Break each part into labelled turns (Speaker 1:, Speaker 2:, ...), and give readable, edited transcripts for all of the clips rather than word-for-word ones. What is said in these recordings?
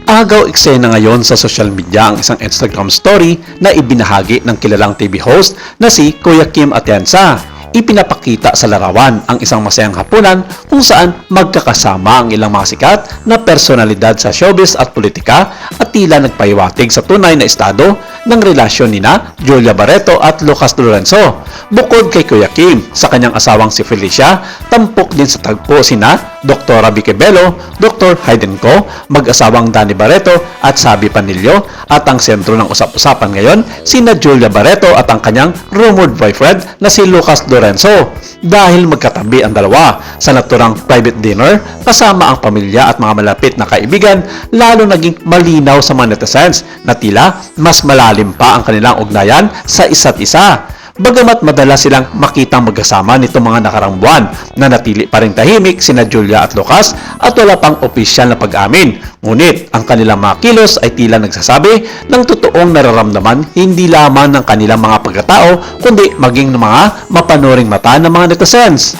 Speaker 1: Agaw eksena ngayon sa social media ang isang Instagram story na ibinahagi ng kilalang TV host na si Kuya Kim Atienza. Ipinapakita sa larawan ang isang masayang hapunan kung saan magkakasama ang ilang mga sikat na personalidad sa showbiz at politika at tila nagpahiwatig sa tunay na estado ng relasyon nina Julia Barreto at Lucas Lorenzo. Bukod kay Kuya Kim, sa kanyang asawang si Felicia, tampok din sa tagpo sina Dr. Vicky Bello, Dr. Hayden Co, mag-asawang Danny Barreto at Sabi Panilio, at ang sentro ng usap-usapan ngayon sina Julia Barreto at ang kanyang rumored boyfriend na si Lucas Lorenzo dahil magkatabi ang dalawa sa naturang private dinner kasama ang pamilya at mga malapit na kaibigan. Lalo naging malinaw sa mga netizens na tila mas malalim pa ang kanilang ugnayan sa isa't isa. Bagamat madalas silang makitang magkasama nitong mga nakarang buwan, na natili pa rin tahimik sina Julia at Lucas at wala pang opisyal na pag-amin. Ngunit ang kanilang mga kilos ay tila nagsasabi ng totoong nararamdaman hindi lamang ng kanilang mga pagkatao kundi maging ng mga mapanuring mata ng mga netizens.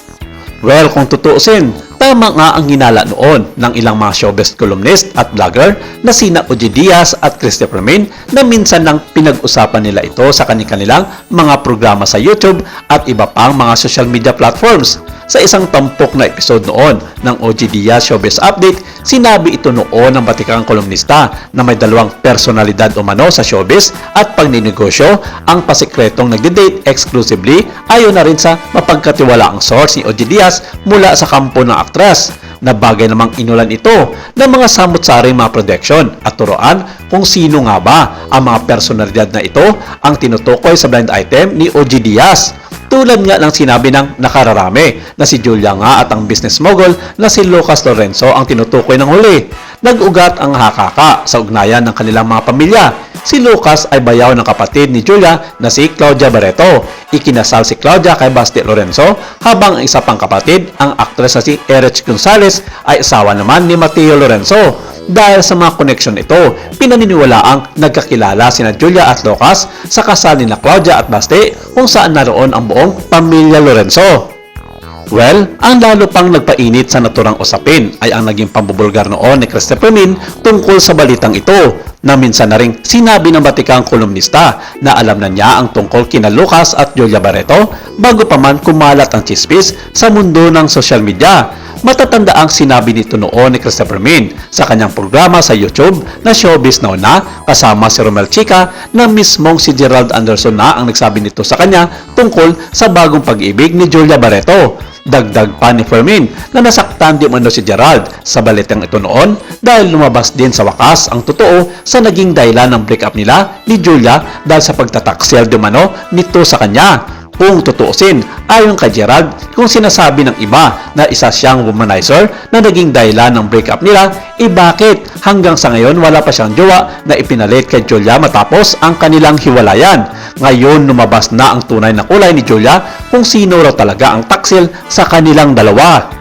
Speaker 1: Well, kung tutuusin, tama nga ang hinala noon ng ilang mga showbiz columnist at vlogger na sina OG Diaz at Christopher Min na minsan nang pinag-usapan nila ito sa kanilang mga programa sa YouTube at iba pang mga social media platforms. Sa isang tampok na episode noon ng OG Diaz Showbiz Update, sinabi ito noon ng batikang kolumnista na may dalawang personalidad umano sa showbiz at pagninegosyo ang pasikretong nagde-date exclusively ayon na rin sa mapagkatiwalaang source ni OG Diaz mula sa kampo ng aktres, na bagay namang inulan ito ng mga samut-saring mga projection at turuan kung sino nga ba ang mga personalidad na ito ang tinutukoy sa blind item ni OG Diaz. Tulad nga ng sinabi ng nakararami na si Julia nga at ang business mogul na si Lucas Lorenzo ang tinutukoy ng huli. Nag-ugat ang hakaka sa ugnayan ng kanilang mga pamilya. Si Lucas ay bayaw ng kapatid ni Julia na si Claudia Barreto. Ikinasal si Claudia kay Basti Lorenzo, habang ang isa pang kapatid, ang aktres na si Erich Gonzalez, ay asawa naman ni Mateo Lorenzo. Dahil sa mga koneksyon ito, pinaniniwalaang nagkakilala sina Julia at Lucas sa kasal ni Claudia at Basti kung saan naroon ang buong pamilya Lorenzo. Well, ang lalo pang nagpainit sa naturang usapin ay ang naging pambubulgar noon ni Christopher Min tungkol sa balitang ito, na minsan na ring sinabi ng batikang kolumnista na alam na niya ang tungkol kina Lucas at Julia Barreto bago pa man kumalat ang chismis sa mundo ng social media. Matatanda ang sinabi nito noon ni Christopher Min sa kanyang programa sa YouTube na Showbiz Now Na kasama si Romel Chica, na mismong si Gerald Anderson na ang nagsabi nito sa kanya tungkol sa bagong pag-ibig ni Julia Barreto. Dagdag pa ni Fermin na nasaktan di umano si Gerald sa balitang ito noon dahil lumabas din sa wakas ang totoo sa naging dahilan ng breakup nila ni Julia dahil sa pagtataksel di umano nito sa kanya. Kung tutuusin, ayon kay Gerald, kung sinasabi ng iba na isa siyang womanizer na naging dahilan ng breakup nila, bakit hanggang sa ngayon wala pa siyang jowa na ipinalit kay Julia matapos ang kanilang hiwalayan? Ngayon lumabas na ang tunay na kulay ni Julia kung sino raw talaga ang taksil sa kanilang dalawa.